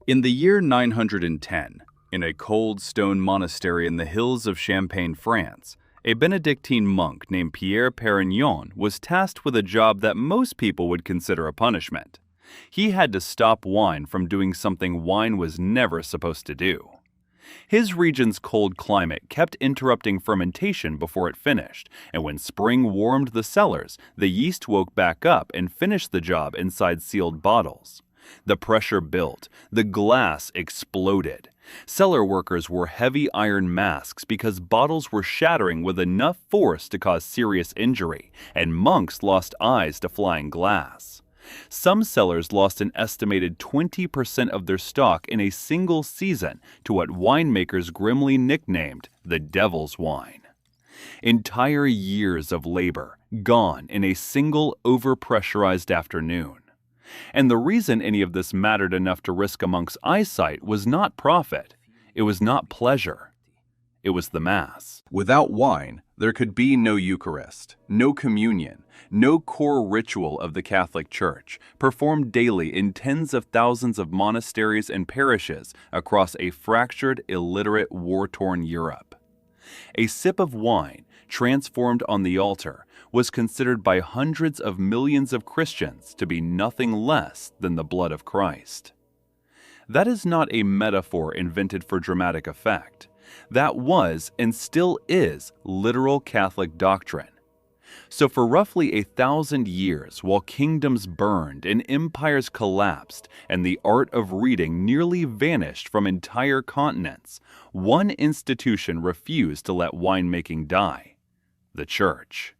In the year 910, in a cold stone monastery in the hills of Champagne, France, a Benedictine monk named Pierre Perignon was tasked with a job that most people would consider a punishment. He had to stop wine from doing something wine was never supposed to do. His region's cold climate kept interrupting fermentation before it finished, and when spring warmed the cellars, the yeast woke back up and finished the job inside sealed bottles. The pressure built, the glass exploded. Cellar workers wore heavy iron masks because bottles were shattering with enough force to cause serious injury, and monks lost eyes to flying glass. Some cellars lost an estimated 20% of their stock in a single season to what winemakers grimly nicknamed the devil's wine. Entire years of labor gone in a single overpressurized afternoon. And the reason any of this mattered enough to risk a monk's eyesight was not profit, it was not pleasure, it was the Mass. Without wine, there could be no Eucharist, no communion, no core ritual of the Catholic Church, performed daily in tens of thousands of monasteries and parishes across a fractured, illiterate, war-torn Europe. A sip of wine, transformed on the altar, was considered by hundreds of millions of Christians to be nothing less than the blood of Christ. That is not a metaphor invented for dramatic effect. That was, and still is, literal Catholic doctrine. So for roughly 1,000 years, while kingdoms burned and empires collapsed and the art of reading nearly vanished from entire continents, one institution refused to let winemaking die: the Church.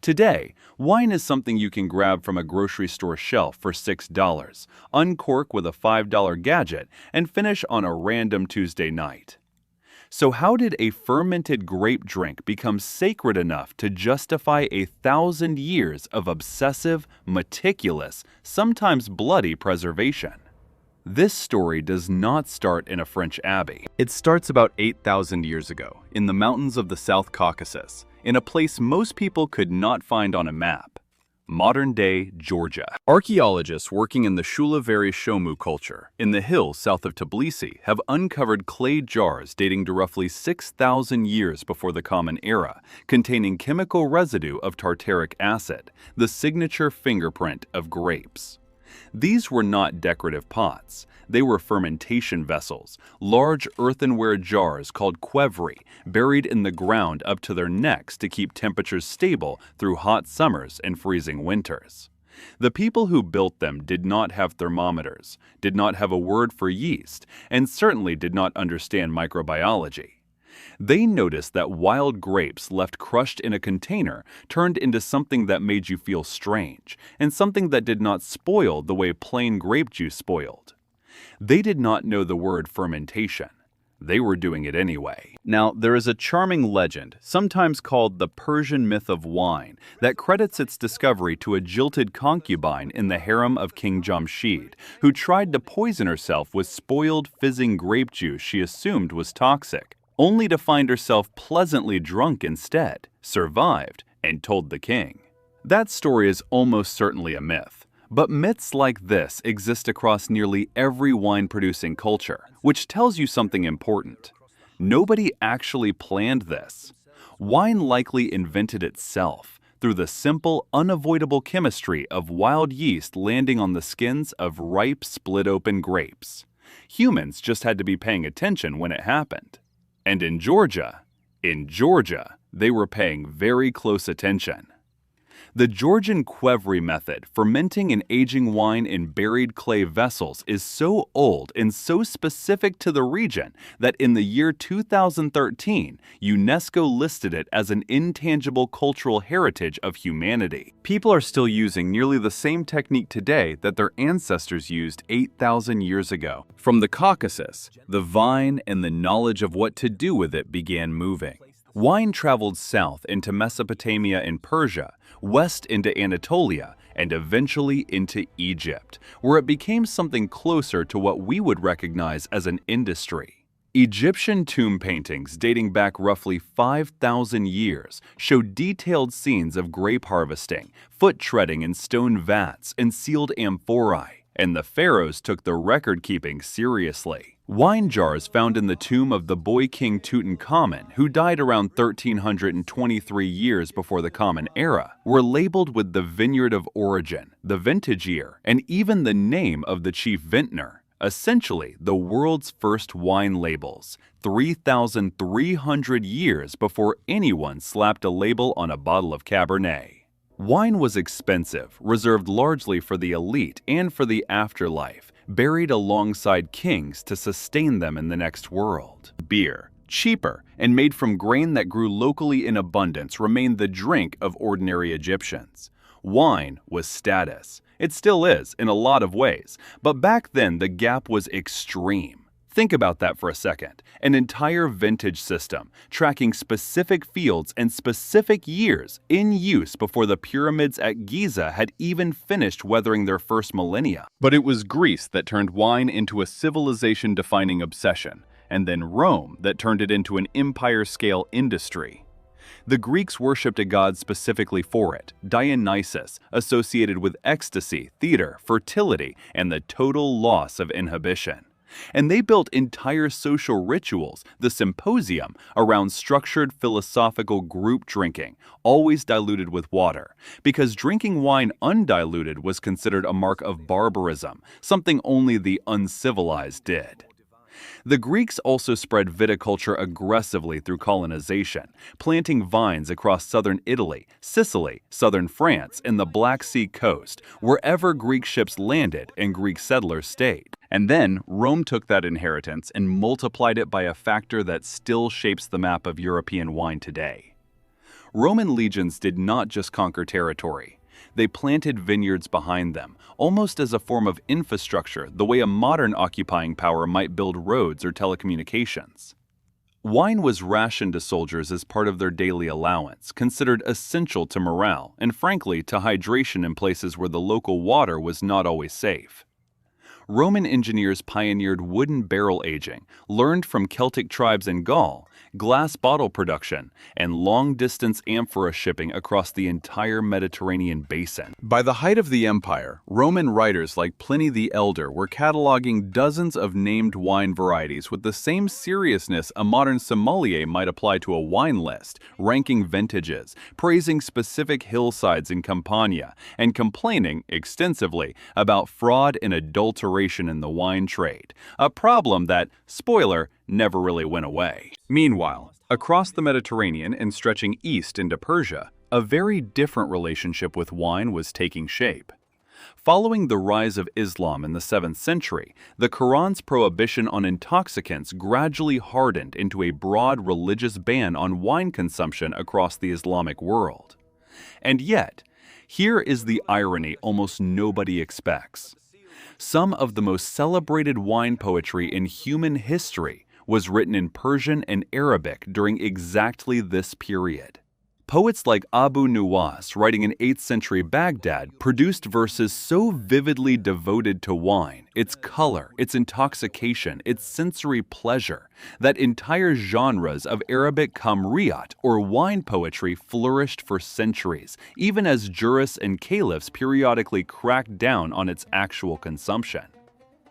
Today, wine is something you can grab from a grocery store shelf for $6, uncork with a $5 gadget, and finish on a random Tuesday night. So how did a fermented grape drink become sacred enough to justify 1,000 years of obsessive, meticulous, sometimes bloody preservation? This story does not start in a French abbey. It starts about 8,000 years ago, in the mountains of the South Caucasus, in a place most people could not find on a map: modern-day Georgia. Archaeologists working in the Shuleveri Shomu culture in the hills south of Tbilisi have uncovered clay jars dating to roughly 6,000 years before the Common Era, containing chemical residue of tartaric acid, the signature fingerprint of grapes. These were not decorative pots. They were fermentation vessels, large earthenware jars called qvevri, buried in the ground up to their necks to keep temperatures stable through hot summers and freezing winters. The people who built them did not have thermometers, did not have a word for yeast, and certainly did not understand microbiology. They noticed that wild grapes left crushed in a container turned into something that made you feel strange, and something that did not spoil the way plain grape juice spoiled. They did not know the word fermentation. They were doing it anyway. Now, there is a charming legend, sometimes called the Persian myth of wine, that credits its discovery to a jilted concubine in the harem of King Jamshid, who tried to poison herself with spoiled, fizzing grape juice she assumed was toxic, only to find herself pleasantly drunk instead, survived, and told the king. That story is almost certainly a myth, but myths like this exist across nearly every wine-producing culture, which tells you something important. Nobody actually planned this. Wine likely invented itself through the simple, unavoidable chemistry of wild yeast landing on the skins of ripe, split-open grapes. Humans just had to be paying attention when it happened. And in Georgia, they were paying very close attention. The Georgian qvevri method, fermenting and aging wine in buried clay vessels, is so old and so specific to the region that in the year 2013, UNESCO listed it as an intangible cultural heritage of humanity. People are still using nearly the same technique today that their ancestors used 8,000 years ago. From the Caucasus, the vine and the knowledge of what to do with it began moving. Wine traveled south into Mesopotamia and Persia, west into Anatolia, and eventually into Egypt, where it became something closer to what we would recognize as an industry. Egyptian tomb paintings dating back roughly 5,000 years show detailed scenes of grape harvesting, foot treading in stone vats, and sealed amphorae, and the pharaohs took the record-keeping seriously. Wine jars found in the tomb of the boy king Tutankhamun, who died around 1323 years before the Common Era, were labeled with the vineyard of origin, the vintage year, and even the name of the chief vintner. Essentially, the world's first wine labels, 3,300 years before anyone slapped a label on a bottle of Cabernet. Wine was expensive, reserved largely for the elite and for the afterlife, buried alongside kings to sustain them in the next world. Beer, cheaper and made from grain that grew locally in abundance, remained the drink of ordinary Egyptians. Wine was status. It still is, in a lot of ways, but back then the gap was extreme. Think about that for a second. An entire vintage system, tracking specific fields and specific years in use before the pyramids at Giza had even finished weathering their first millennia. But it was Greece that turned wine into a civilization-defining obsession, and then Rome that turned it into an empire-scale industry. The Greeks worshipped a god specifically for it, Dionysus, associated with ecstasy, theater, fertility, and the total loss of inhibition. And they built entire social rituals, the symposium, around structured philosophical group drinking, always diluted with water, because drinking wine undiluted was considered a mark of barbarism, something only the uncivilized did. The Greeks also spread viticulture aggressively through colonization, planting vines across southern Italy, Sicily, southern France, and the Black Sea coast, wherever Greek ships landed and Greek settlers stayed. And then Rome took that inheritance and multiplied it by a factor that still shapes the map of European wine today. Roman legions did not just conquer territory. They planted vineyards behind them, almost as a form of infrastructure, the way a modern occupying power might build roads or telecommunications. Wine was rationed to soldiers as part of their daily allowance, considered essential to morale and, frankly, to hydration in places where the local water was not always safe. Roman engineers pioneered wooden barrel aging, learned from Celtic tribes in Gaul, glass bottle production, and long-distance amphora shipping across the entire Mediterranean basin. By the height of the empire, Roman writers like Pliny the Elder were cataloging dozens of named wine varieties with the same seriousness a modern sommelier might apply to a wine list, ranking vintages, praising specific hillsides in Campania, and complaining extensively about fraud and adulteration in the wine trade, a problem that, spoiler, never really went away. Meanwhile, across the Mediterranean and stretching east into Persia, a very different relationship with wine was taking shape. Following the rise of Islam in the 7th century, the Quran's prohibition on intoxicants gradually hardened into a broad religious ban on wine consumption across the Islamic world. And yet, here is the irony almost nobody expects. Some of the most celebrated wine poetry in human history was written in Persian and Arabic during exactly this period. Poets like Abu Nuwas, writing in 8th century Baghdad, produced verses so vividly devoted to wine, its color, its intoxication, its sensory pleasure, that entire genres of Arabic kamriyat, or wine poetry, flourished for centuries, even as jurists and caliphs periodically cracked down on its actual consumption.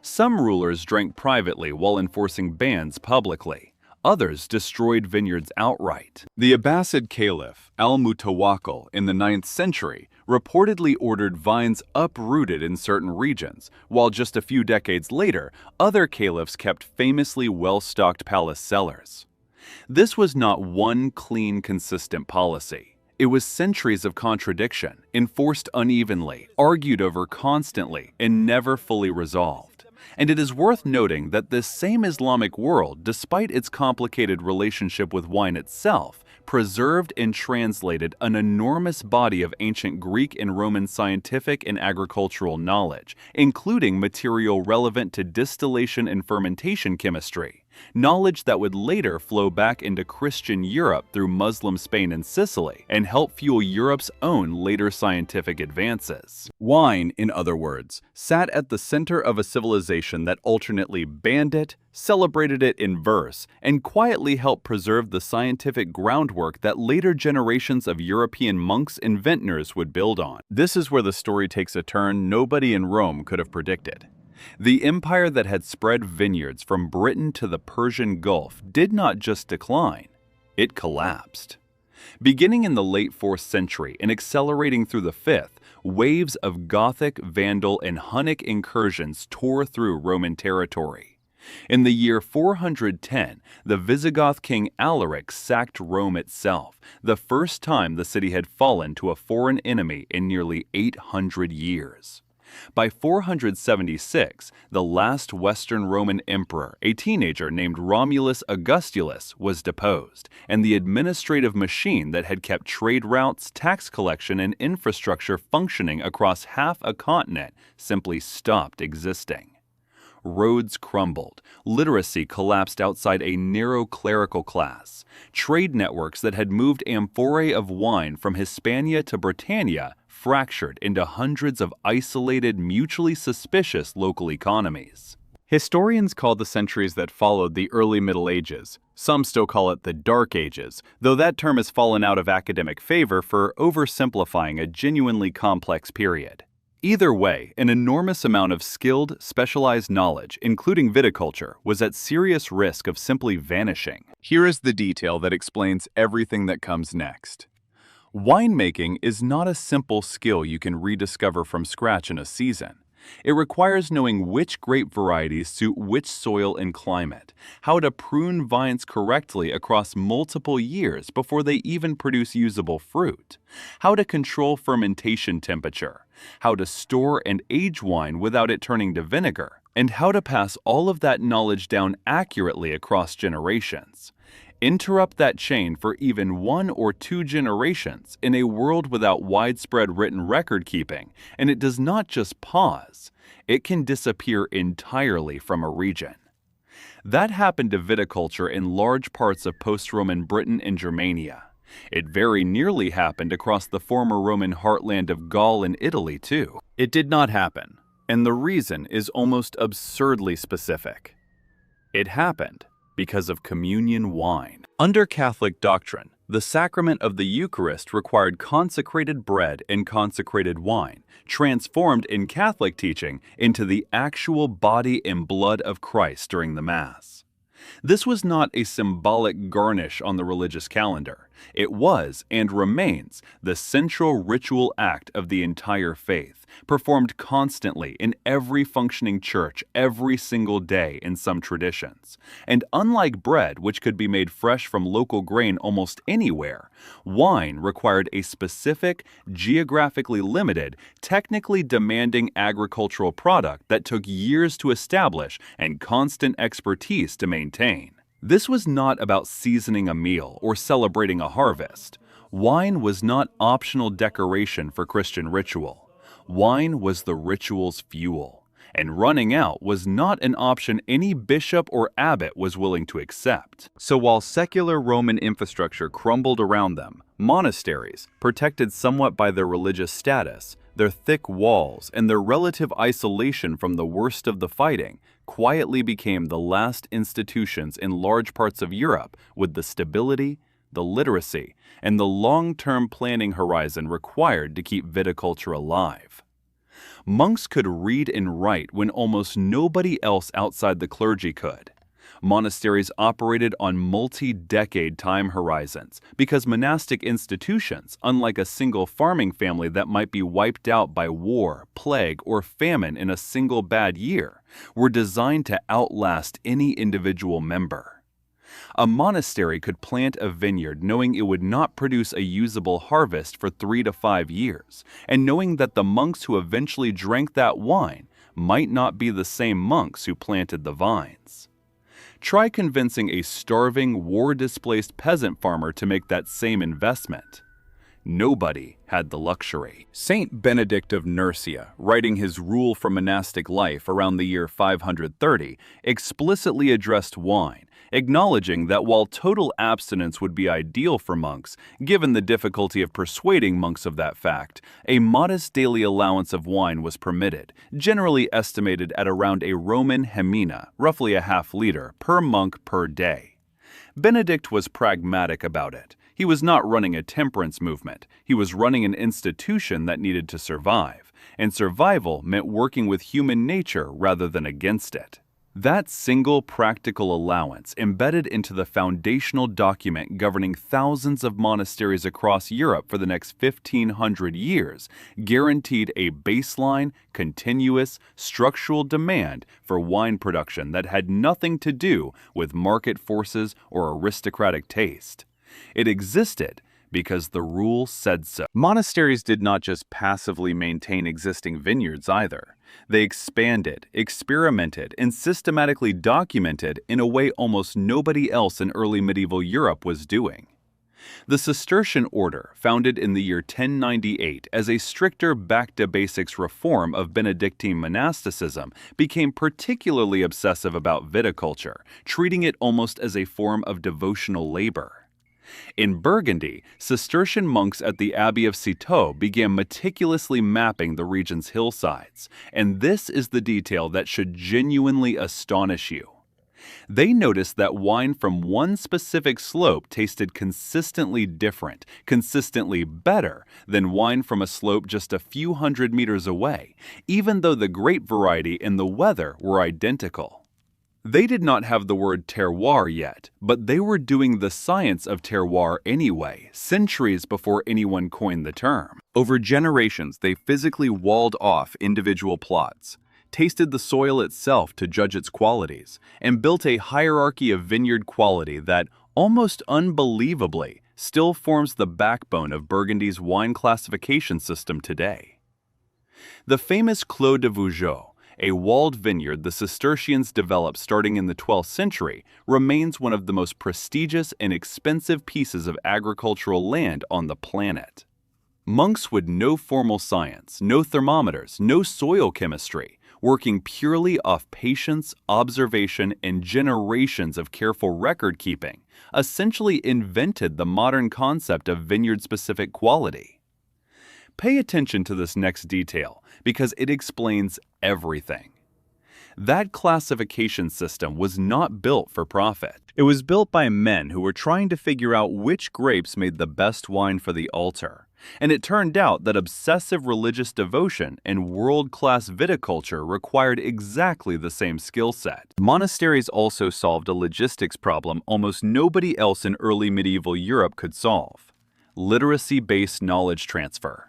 Some rulers drank privately while enforcing bans publicly. Others destroyed vineyards outright. The Abbasid Caliph, al-Mutawakkil, in the 9th century, reportedly ordered vines uprooted in certain regions, while just a few decades later, other caliphs kept famously well-stocked palace cellars. This was not one clean, consistent policy. It was centuries of contradiction, enforced unevenly, argued over constantly, and never fully resolved. And it is worth noting that this same Islamic world, despite its complicated relationship with wine itself, preserved and translated an enormous body of ancient Greek and Roman scientific and agricultural knowledge, including material relevant to distillation and fermentation chemistry, knowledge that would later flow back into Christian Europe through Muslim Spain and Sicily and help fuel Europe's own later scientific advances. Wine, in other words, sat at the center of a civilization that alternately banned it, celebrated it in verse, and quietly helped preserve the scientific groundwork that later generations of European monks and vintners would build on. This is where the story takes a turn nobody in Rome could have predicted. The empire that had spread vineyards from Britain to the Persian Gulf did not just decline, it collapsed. Beginning in the late 4th century and accelerating through the 5th, waves of Gothic, Vandal, and Hunnic incursions tore through Roman territory. In the year 410, the Visigoth king Alaric sacked Rome itself, the first time the city had fallen to a foreign enemy in nearly 800 years. By 476, the last Western Roman emperor, a teenager named Romulus Augustulus, was deposed, and the administrative machine that had kept trade routes, tax collection, and infrastructure functioning across half a continent simply stopped existing. Roads crumbled, literacy collapsed outside a narrow clerical class, trade networks that had moved amphorae of wine from Hispania to Britannia fractured into hundreds of isolated, mutually suspicious local economies. Historians call the centuries that followed the early Middle Ages. Some still call it the Dark Ages, though that term has fallen out of academic favor for oversimplifying a genuinely complex period. Either way, an enormous amount of skilled, specialized knowledge, including viticulture, was at serious risk of simply vanishing. Here is the detail that explains everything that comes next. Winemaking is not a simple skill you can rediscover from scratch in a season. It requires knowing which grape varieties suit which soil and climate, how to prune vines correctly across multiple years before they even produce usable fruit, how to control fermentation temperature, how to store and age wine without it turning to vinegar, and how to pass all of that knowledge down accurately across generations. Interrupt that chain for even 1 or 2 generations in a world without widespread written record keeping, and it does not just pause, it can disappear entirely from a region. That happened to viticulture in large parts of post-Roman Britain and Germania. It very nearly happened across the former Roman heartland of Gaul and Italy, too. It did not happen, and the reason is almost absurdly specific. It happened because of communion wine. Under Catholic doctrine, the sacrament of the Eucharist required consecrated bread and consecrated wine, transformed in Catholic teaching into the actual body and blood of Christ during the Mass. This was not a symbolic garnish on the religious calendar. It was, and remains, the central ritual act of the entire faith, performed constantly in every functioning church every single day in some traditions. And unlike bread, which could be made fresh from local grain almost anywhere, wine required a specific, geographically limited, technically demanding agricultural product that took years to establish and constant expertise to maintain. This was not about seasoning a meal or celebrating a harvest. Wine was not optional decoration for Christian ritual. Wine was the ritual's fuel, and running out was not an option any bishop or abbot was willing to accept. So while secular Roman infrastructure crumbled around them, monasteries, protected somewhat by their religious status, their thick walls, and their relative isolation from the worst of the fighting, quietly became the last institutions in large parts of Europe with the stability, the literacy, and the long-term planning horizon required to keep viticulture alive. Monks could read and write when almost nobody else outside the clergy could. Monasteries operated on multi-decade time horizons because monastic institutions, unlike a single farming family that might be wiped out by war, plague, or famine in a single bad year, were designed to outlast any individual member. A monastery could plant a vineyard knowing it would not produce a usable harvest for 3 to 5 years, and knowing that the monks who eventually drank that wine might not be the same monks who planted the vines. Try convincing a starving, war-displaced peasant farmer to make that same investment. Nobody had the luxury. Saint Benedict of Nursia, writing his Rule for Monastic Life around the year 530, explicitly addressed wine, acknowledging that while total abstinence would be ideal for monks, given the difficulty of persuading monks of that fact, a modest daily allowance of wine was permitted, generally estimated at around a Roman hemina, roughly a half-liter, per monk per day. Benedict was pragmatic about it. He was not running a temperance movement. He was running an institution that needed to survive, and survival meant working with human nature rather than against it. That single practical allowance, embedded into the foundational document governing thousands of monasteries across Europe for the next 1,500 years, guaranteed a baseline, continuous, structural demand for wine production that had nothing to do with market forces or aristocratic taste. It existed because the rule said so. Monasteries did not just passively maintain existing vineyards either. They expanded, experimented, and systematically documented in a way almost nobody else in early medieval Europe was doing. The Cistercian order, founded in the year 1098 as a stricter back-to-basics reform of Benedictine monasticism, became particularly obsessive about viticulture, treating it almost as a form of devotional labor. In Burgundy, Cistercian monks at the Abbey of Citeaux began meticulously mapping the region's hillsides, and this is the detail that should genuinely astonish you. They noticed that wine from one specific slope tasted consistently different, consistently better than wine from a slope just a few hundred meters away, even though the grape variety and the weather were identical. They did not have the word terroir yet, but they were doing the science of terroir anyway, centuries before anyone coined the term. Over generations, they physically walled off individual plots, tasted the soil itself to judge its qualities, and built a hierarchy of vineyard quality that, almost unbelievably, still forms the backbone of Burgundy's wine classification system today. The famous Clos de Vougeot, a walled vineyard the Cistercians developed starting in the 12th century, remains one of the most prestigious and expensive pieces of agricultural land on the planet. Monks with no formal science, no thermometers, no soil chemistry, working purely off patience, observation, and generations of careful record-keeping, essentially invented the modern concept of vineyard-specific quality. Pay attention to this next detail, because it explains everything. That classification system was not built for profit. It was built by men who were trying to figure out which grapes made the best wine for the altar. And it turned out that obsessive religious devotion and world-class viticulture required exactly the same skill set. Monasteries also solved a logistics problem almost nobody else in early medieval Europe could solve: literacy-based knowledge transfer.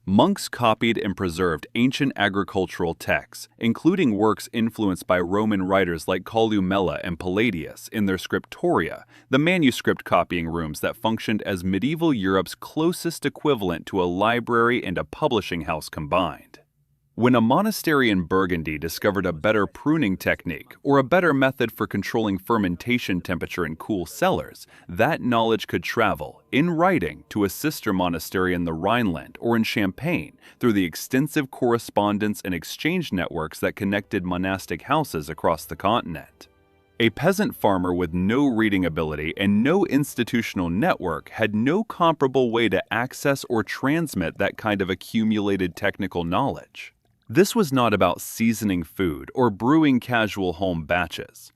Monks copied and preserved ancient agricultural texts, including works influenced by Roman writers like Columella and Palladius in their scriptoria, the manuscript copying rooms that functioned as medieval Europe's closest equivalent to a library and a publishing house combined. When a monastery in Burgundy discovered a better pruning technique or a better method for controlling fermentation temperature in cool cellars, that knowledge could travel, in writing, to a sister monastery in the Rhineland or in Champagne through the extensive correspondence and exchange networks that connected monastic houses across the continent. A peasant farmer with no reading ability and no institutional network had no comparable way to access or transmit that kind of accumulated technical knowledge. This was not about seasoning food or brewing casual home batches.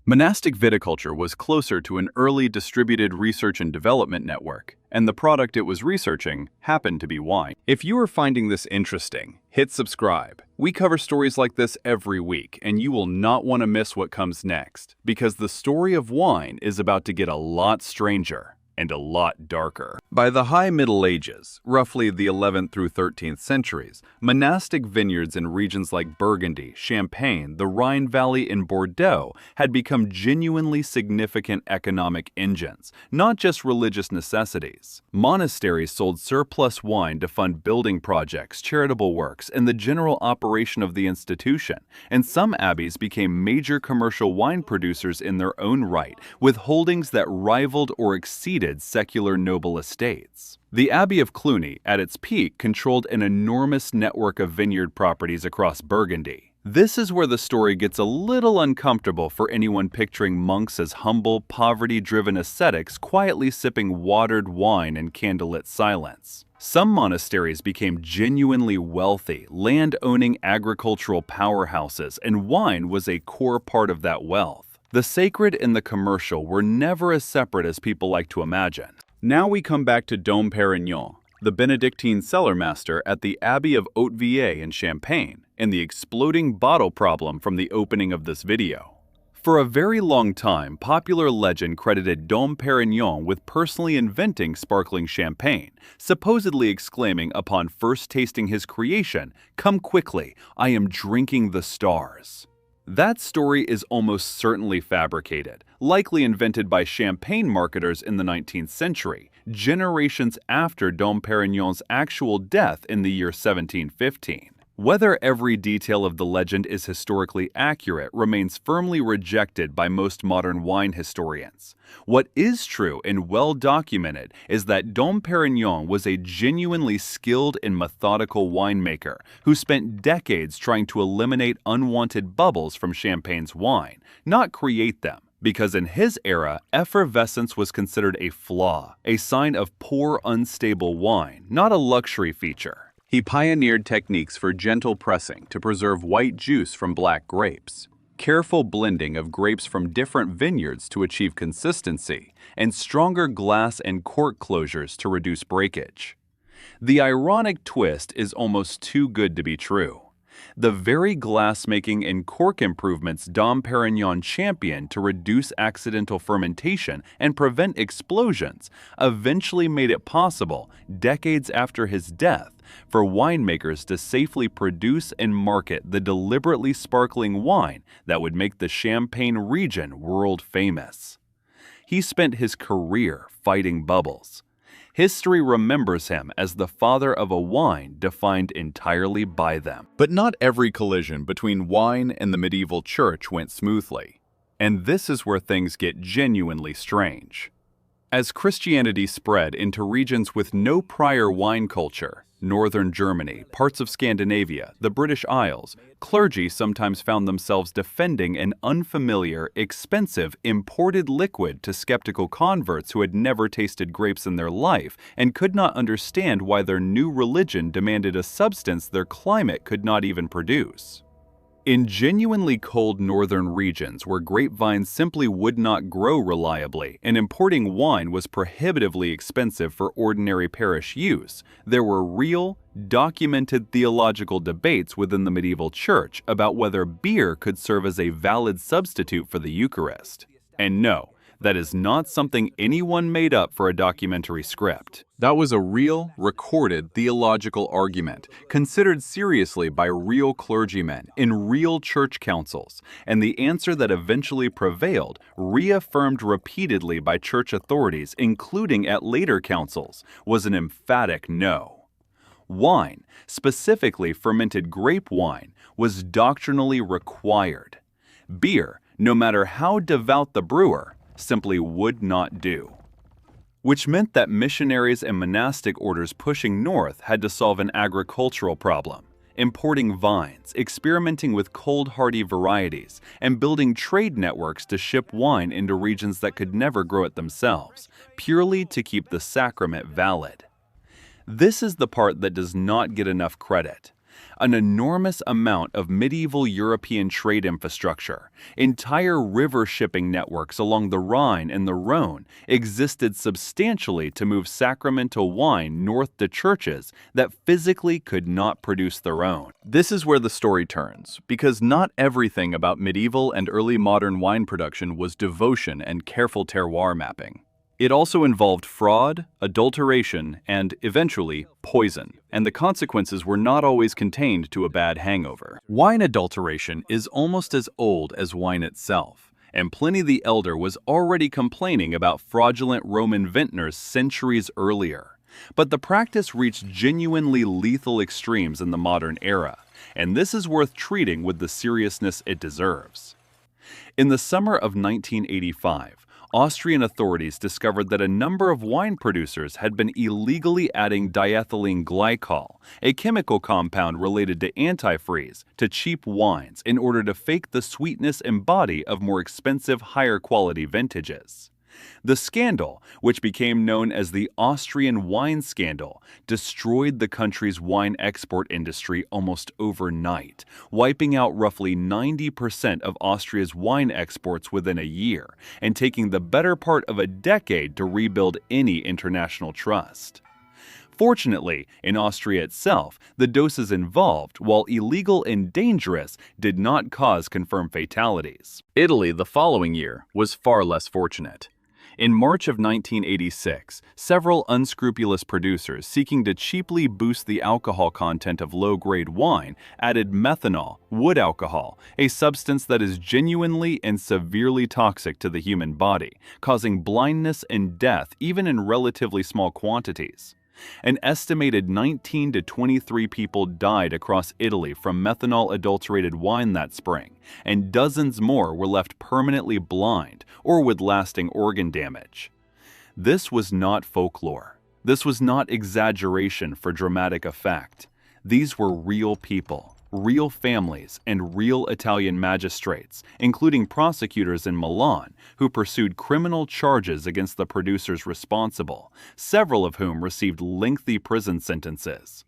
Monastic viticulture was closer to an early distributed research and development network, and the product it was researching happened to be wine. If you are finding this interesting, hit subscribe. We cover stories like this every week, and you will not want to miss what comes next, because the story of wine is about to get a lot stranger and a lot darker. By the High Middle Ages, roughly the 11th through 13th centuries, monastic vineyards in regions like Burgundy, Champagne, the Rhine Valley, and Bordeaux had become genuinely significant economic engines, not just religious necessities. Monasteries sold surplus wine to fund building projects, charitable works, and the general operation of the institution, and some abbeys became major commercial wine producers in their own right, with holdings that rivaled or exceeded secular noble estates. The Abbey of Cluny, at its peak, controlled an enormous network of vineyard properties across Burgundy. This is where the story gets a little uncomfortable for anyone picturing monks as humble, poverty-driven ascetics quietly sipping watered wine in candlelit silence. Some monasteries became genuinely wealthy, land-owning agricultural powerhouses, and wine was a core part of that wealth. The sacred and the commercial were never as separate as people like to imagine. Now we come back to Dom Pérignon, the Benedictine cellar master at the Abbey of Hautevillers in Champagne, and the exploding bottle problem from the opening of this video. For a very long time, popular legend credited Dom Pérignon with personally inventing sparkling champagne, supposedly exclaiming upon first tasting his creation, "Come quickly, I am drinking the stars." That story is almost certainly fabricated, likely invented by champagne marketers in the 19th century, generations after Dom Pérignon's actual death in the year 1715. Whether every detail of the legend is historically accurate remains firmly rejected by most modern wine historians. What is true and well documented is that Dom Pérignon was a genuinely skilled and methodical winemaker who spent decades trying to eliminate unwanted bubbles from champagne's wine, not create them. Because in his era, effervescence was considered a flaw, a sign of poor, unstable wine, not a luxury feature. He pioneered techniques for gentle pressing to preserve white juice from black grapes, careful blending of grapes from different vineyards to achieve consistency, and stronger glass and cork closures to reduce breakage. The ironic twist is almost too good to be true. The very glassmaking and cork improvements Dom Pérignon championed to reduce accidental fermentation and prevent explosions eventually made it possible, decades after his death, for winemakers to safely produce and market the deliberately sparkling wine that would make the Champagne region world famous. He spent his career fighting bubbles. History remembers him as the father of a wine defined entirely by them. But not every collision between wine and the medieval church went smoothly. And this is where things get genuinely strange. As Christianity spread into regions with no prior wine culture, northern Germany, parts of Scandinavia, the British Isles, clergy sometimes found themselves defending an unfamiliar, expensive, imported liquid to skeptical converts who had never tasted grapes in their life and could not understand why their new religion demanded a substance their climate could not even produce. In genuinely cold northern regions where grapevines simply would not grow reliably and importing wine was prohibitively expensive for ordinary parish use, there were real, documented theological debates within the medieval church about whether beer could serve as a valid substitute for the Eucharist. And no, that is not something anyone made up for a documentary script. That was a real, recorded theological argument, considered seriously by real clergymen in real church councils, and the answer that eventually prevailed, reaffirmed repeatedly by church authorities, including at later councils, was an emphatic no. Wine, specifically fermented grape wine, was doctrinally required. Beer, no matter how devout the brewer, simply would not do. Which meant that missionaries and monastic orders pushing north had to solve an agricultural problem, importing vines, experimenting with cold hardy varieties, and building trade networks to ship wine into regions that could never grow it themselves, purely to keep the sacrament valid. This is the part that does not get enough credit. An enormous amount of medieval European trade infrastructure, entire river shipping networks along the Rhine and the Rhone existed substantially to move sacramental wine north to churches that physically could not produce their own. This is where the story turns, because not everything about medieval and early modern wine production was devotion and careful terroir mapping. It also involved fraud, adulteration, and, eventually, poison, and the consequences were not always contained to a bad hangover. Wine adulteration is almost as old as wine itself, and Pliny the Elder was already complaining about fraudulent Roman vintners centuries earlier. But the practice reached genuinely lethal extremes in the modern era, and this is worth treating with the seriousness it deserves. In the summer of 1985, Austrian authorities discovered that a number of wine producers had been illegally adding diethylene glycol, a chemical compound related to antifreeze, to cheap wines in order to fake the sweetness and body of more expensive, higher-quality vintages. The scandal, which became known as the Austrian wine scandal, destroyed the country's wine export industry almost overnight, wiping out roughly 90% of Austria's wine exports within a year, and taking the better part of a decade to rebuild any international trust. Fortunately, in Austria itself, the doses involved, while illegal and dangerous, did not cause confirmed fatalities. Italy, the following year, was far less fortunate. In March of 1986, several unscrupulous producers seeking to cheaply boost the alcohol content of low-grade wine added methanol, wood alcohol, a substance that is genuinely and severely toxic to the human body, causing blindness and death even in relatively small quantities. An estimated 19 to 23 people died across Italy from methanol-adulterated wine that spring, and dozens more were left permanently blind or with lasting organ damage. This was not folklore. This was not exaggeration for dramatic effect. These were real people, real families, and real Italian magistrates, including prosecutors in Milan, who pursued criminal charges against the producers responsible, several of whom received lengthy prison sentences.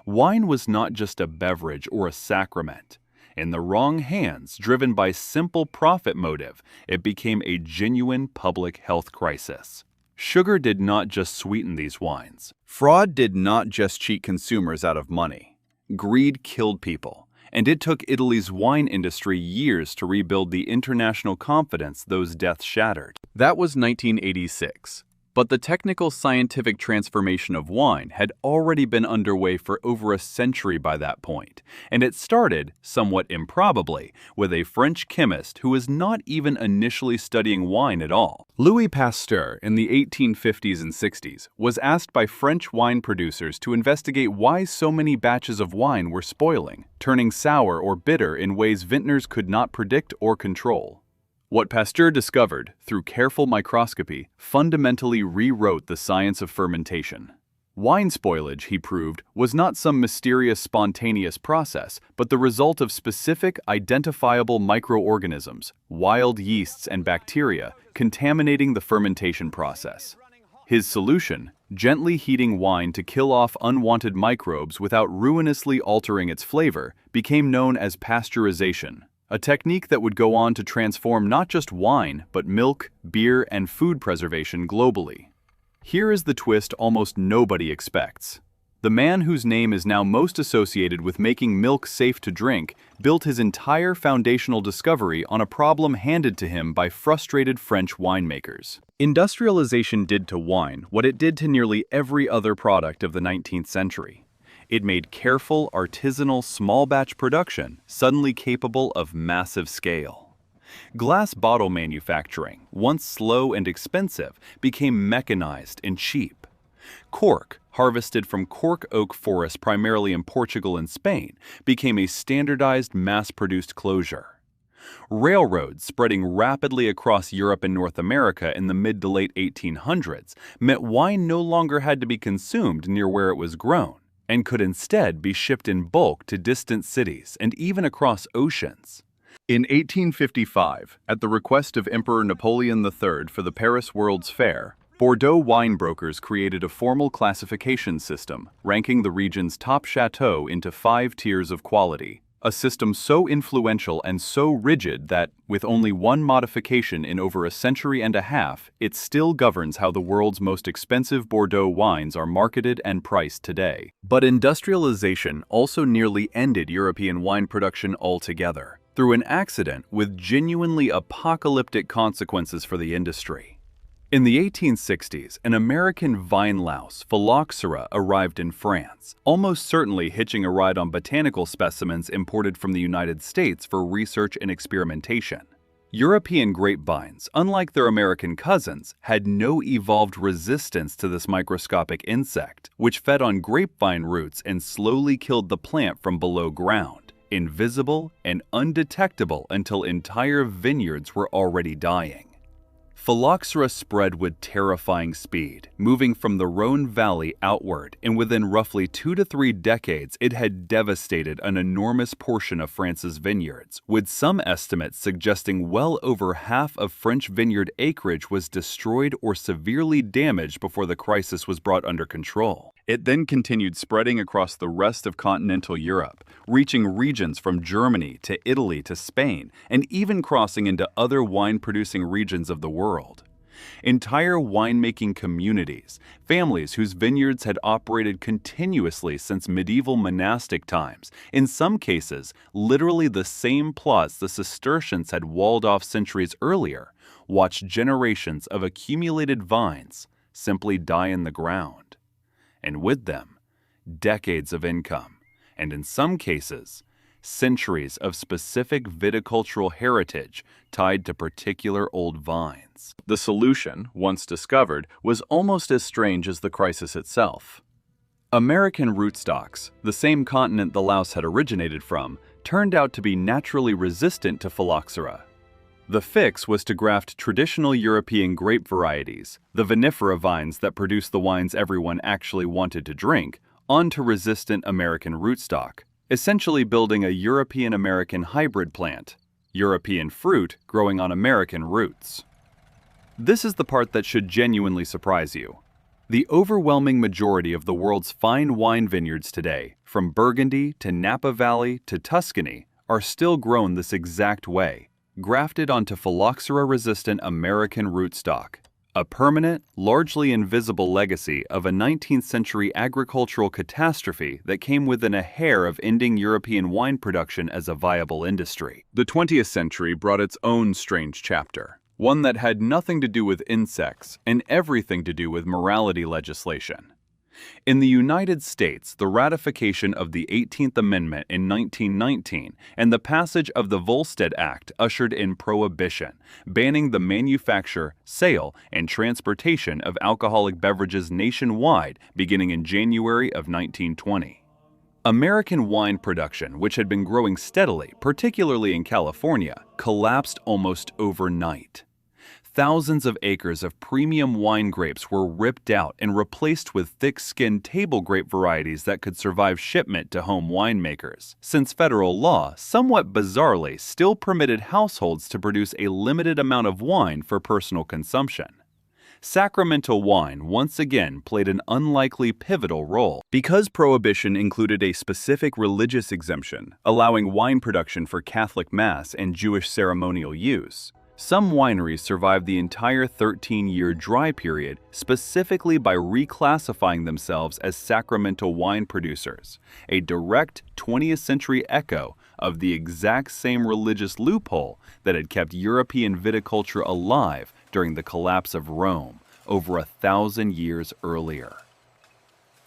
Wine was not just a beverage or a sacrament. In the wrong hands, driven by simple profit motive, it became a genuine public health crisis. Sugar did not just sweeten these wines. Fraud did not just cheat consumers out of money. Greed killed people, and it took Italy's wine industry years to rebuild the international confidence those deaths shattered. That was 1986, but the technical scientific transformation of wine had already been underway for over a century by that point, and it started, somewhat improbably, with a French chemist who was not even initially studying wine at all. Louis Pasteur, in the 1850s and 60s, was asked by French wine producers to investigate why so many batches of wine were spoiling, turning sour or bitter in ways vintners could not predict or control. What Pasteur discovered, through careful microscopy, fundamentally rewrote the science of fermentation. Wine spoilage, he proved, was not some mysterious spontaneous process, but the result of specific, identifiable microorganisms, wild yeasts and bacteria, contaminating the fermentation process. His solution, gently heating wine to kill off unwanted microbes without ruinously altering its flavor, became known as pasteurization, a technique that would go on to transform not just wine, but milk, beer, and food preservation globally. Here is the twist almost nobody expects. The man whose name is now most associated with making milk safe to drink built his entire foundational discovery on a problem handed to him by frustrated French winemakers. Industrialization did to wine what it did to nearly every other product of the 19th century. It made careful, artisanal, small-batch production suddenly capable of massive scale. Glass bottle manufacturing, once slow and expensive, became mechanized and cheap. Cork, harvested from cork oak forests primarily in Portugal and Spain, became a standardized, mass-produced closure. Railroads spreading rapidly across Europe and North America in the mid to late 1800s meant wine no longer had to be consumed near where it was grown, and could instead be shipped in bulk to distant cities and even across oceans. In 1855, at the request of Emperor Napoleon III for the Paris World's Fair, Bordeaux wine brokers created a formal classification system, ranking the region's top chateaux into 5 tiers of quality, a system so influential and so rigid that, with only one modification in over a century and a half, it still governs how the world's most expensive Bordeaux wines are marketed and priced today. But industrialization also nearly ended European wine production altogether, through an accident with genuinely apocalyptic consequences for the industry. In the 1860s, an American vine louse, Phylloxera, arrived in France, almost certainly hitching a ride on botanical specimens imported from the United States for research and experimentation. European grapevines, unlike their American cousins, had no evolved resistance to this microscopic insect, which fed on grapevine roots and slowly killed the plant from below ground, invisible and undetectable until entire vineyards were already dying. Phylloxera spread with terrifying speed, moving from the Rhone Valley outward, and within roughly 2 to 3 decades it had devastated an enormous portion of France's vineyards, with some estimates suggesting well over half of French vineyard acreage was destroyed or severely damaged before the crisis was brought under control. It then continued spreading across the rest of continental Europe, reaching regions from Germany to Italy to Spain, and even crossing into other wine-producing regions of the world. Entire winemaking communities, families whose vineyards had operated continuously since medieval monastic times, in some cases literally the same plots the Cistercians had walled off centuries earlier, watched generations of accumulated vines simply die in the ground. And with them, decades of income, and in some cases, centuries of specific viticultural heritage tied to particular old vines. The solution, once discovered, was almost as strange as the crisis itself. American rootstocks, the same continent the louse had originated from, turned out to be naturally resistant to phylloxera. The fix was to graft traditional European grape varieties, the vinifera vines that produce the wines everyone actually wanted to drink, onto resistant American rootstock, essentially building a European-American hybrid plant, European fruit growing on American roots. This is the part that should genuinely surprise you. The overwhelming majority of the world's fine wine vineyards today, from Burgundy to Napa Valley to Tuscany, are still grown this exact way, grafted onto phylloxera-resistant American rootstock, a permanent, largely invisible legacy of a 19th century agricultural catastrophe that came within a hair of ending European wine production as a viable industry. The 20th century brought its own strange chapter, one that had nothing to do with insects and everything to do with morality legislation. In the United States, the ratification of the 18th Amendment in 1919 and the passage of the Volstead Act ushered in prohibition, banning the manufacture, sale, and transportation of alcoholic beverages nationwide beginning in January of 1920. American wine production, which had been growing steadily, particularly in California, collapsed almost overnight. Thousands of acres of premium wine grapes were ripped out and replaced with thick-skinned table grape varieties that could survive shipment to home winemakers, since federal law, somewhat bizarrely, still permitted households to produce a limited amount of wine for personal consumption. Sacramental wine once again played an unlikely pivotal role. Because prohibition included a specific religious exemption, allowing wine production for Catholic Mass and Jewish ceremonial use, some wineries survived the entire 13-year dry period specifically by reclassifying themselves as sacramental wine producers, a direct 20th century echo of the exact same religious loophole that had kept European viticulture alive during the collapse of Rome over 1,000 years earlier.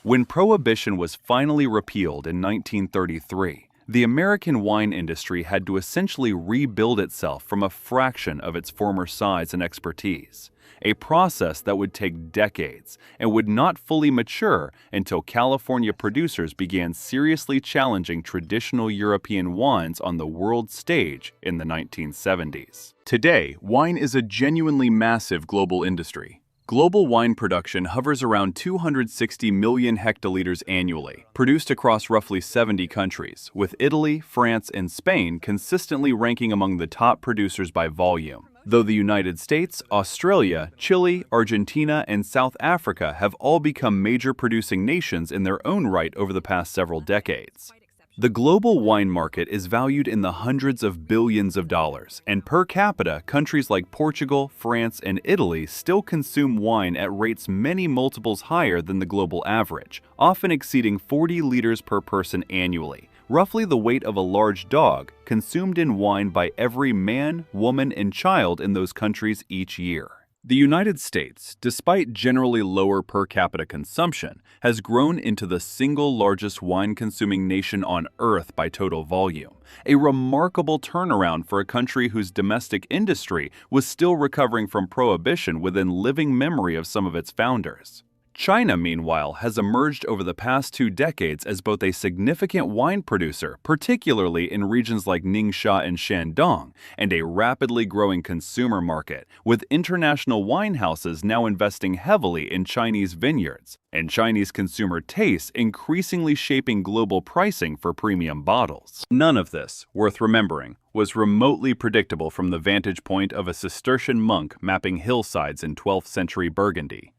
When Prohibition was finally repealed in 1933, the American wine industry had to essentially rebuild itself from a fraction of its former size and expertise, a process that would take decades and would not fully mature until California producers began seriously challenging traditional European wines on the world stage in the 1970s. Today, wine is a genuinely massive global industry. Global wine production hovers around 260 million hectoliters annually, produced across roughly 70 countries, with Italy, France, and Spain consistently ranking among the top producers by volume, though the United States, Australia, Chile, Argentina, and South Africa have all become major producing nations in their own right over the past several decades. The global wine market is valued in the hundreds of billions of dollars, and per capita, countries like Portugal, France, and Italy still consume wine at rates many multiples higher than the global average, often exceeding 40 liters per person annually, roughly the weight of a large dog, consumed in wine by every man, woman, and child in those countries each year. The United States, despite generally lower per capita consumption, has grown into the single largest wine-consuming nation on Earth by total volume, a remarkable turnaround for a country whose domestic industry was still recovering from prohibition within living memory of some of its founders. China, meanwhile, has emerged over the past 2 decades as both a significant wine producer, particularly in regions like Ningxia and Shandong, and a rapidly growing consumer market, with international wine houses now investing heavily in Chinese vineyards, and Chinese consumer tastes increasingly shaping global pricing for premium bottles. None of this, worth remembering, was remotely predictable from the vantage point of a Cistercian monk mapping hillsides in 12th century Burgundy.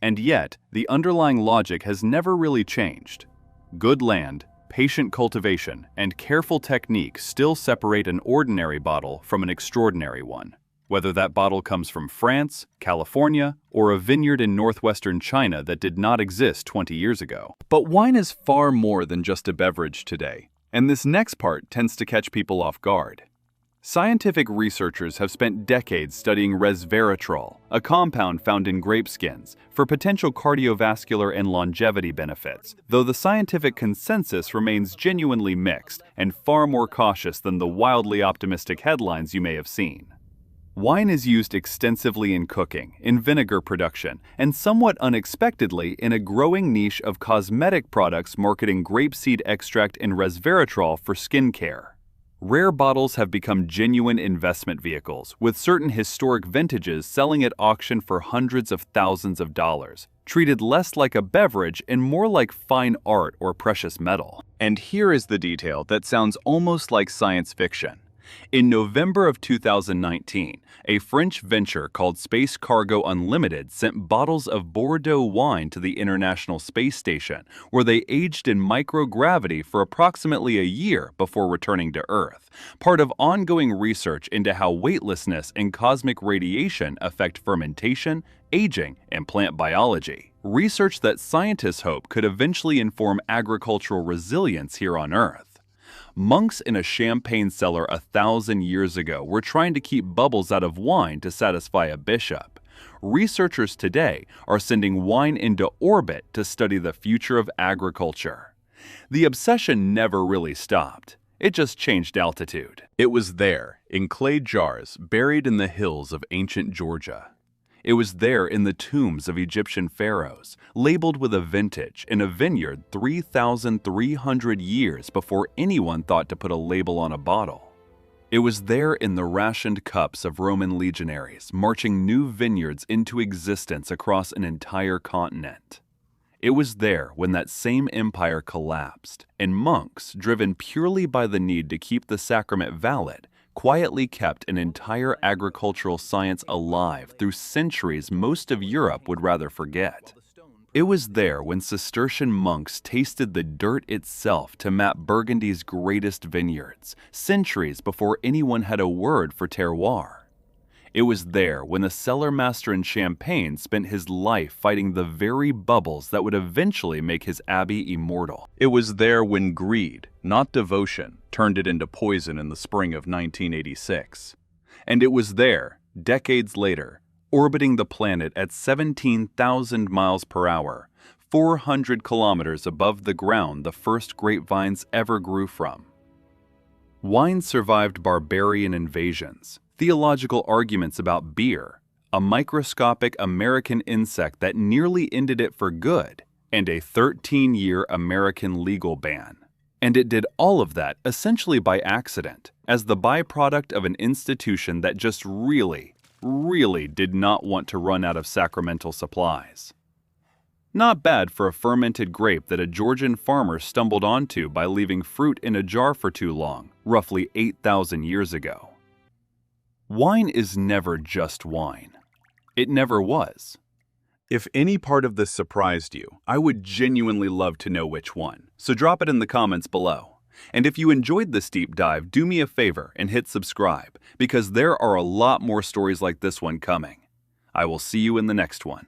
And yet, the underlying logic has never really changed. Good land, patient cultivation, and careful technique still separate an ordinary bottle from an extraordinary one, whether that bottle comes from France, California, or a vineyard in northwestern China that did not exist 20 years ago. But wine is far more than just a beverage today, and this next part tends to catch people off guard. Scientific researchers have spent decades studying resveratrol, a compound found in grape skins, for potential cardiovascular and longevity benefits, though the scientific consensus remains genuinely mixed and far more cautious than the wildly optimistic headlines you may have seen. Wine is used extensively in cooking, in vinegar production, and somewhat unexpectedly in a growing niche of cosmetic products marketing grapeseed extract and resveratrol for skincare. Rare bottles have become genuine investment vehicles, with certain historic vintages selling at auction for hundreds of thousands of dollars, treated less like a beverage and more like fine art or precious metal. And here is the detail that sounds almost like science fiction. In November of 2019, a French venture called Space Cargo Unlimited sent bottles of Bordeaux wine to the International Space Station, where they aged in microgravity for approximately a year before returning to Earth, part of ongoing research into how weightlessness and cosmic radiation affect fermentation, aging, and plant biology. Research that scientists hope could eventually inform agricultural resilience here on Earth. Monks in a champagne cellar 1,000 years ago were trying to keep bubbles out of wine to satisfy a bishop. Researchers today are sending wine into orbit to study the future of agriculture. The obsession never really stopped. It just changed altitude. It was there, in clay jars, buried in the hills of ancient Georgia. It was there in the tombs of Egyptian pharaohs, labeled with a vintage in a vineyard 3,300 years before anyone thought to put a label on a bottle. It was there in the rationed cups of Roman legionaries, marching new vineyards into existence across an entire continent. It was there when that same empire collapsed, and monks, driven purely by the need to keep the sacrament valid, quietly kept an entire agricultural science alive through centuries most of Europe would rather forget. It was there when Cistercian monks tasted the dirt itself to map Burgundy's greatest vineyards, centuries before anyone had a word for terroir. It was there when the cellar master in Champagne spent his life fighting the very bubbles that would eventually make his abbey immortal. It was there when greed, not devotion, turned it into poison in the spring of 1986. And it was there, decades later, orbiting the planet at 17,000 miles per hour, 400 kilometers above the ground the first grapevines ever grew from. Wine survived barbarian invasions, theological arguments about beer, a microscopic American insect that nearly ended it for good, and a 13-year American legal ban. And it did all of that essentially by accident, as the byproduct of an institution that just really did not want to run out of sacramental supplies. Not bad for a fermented grape that a Georgian farmer stumbled onto by leaving fruit in a jar for too long, roughly 8,000 years ago. Wine is never just wine. It never was. If any part of this surprised you, I would genuinely love to know which one, so drop it in the comments below. And if you enjoyed this deep dive, do me a favor and hit subscribe, because there are a lot more stories like this one coming. I will see you in the next one.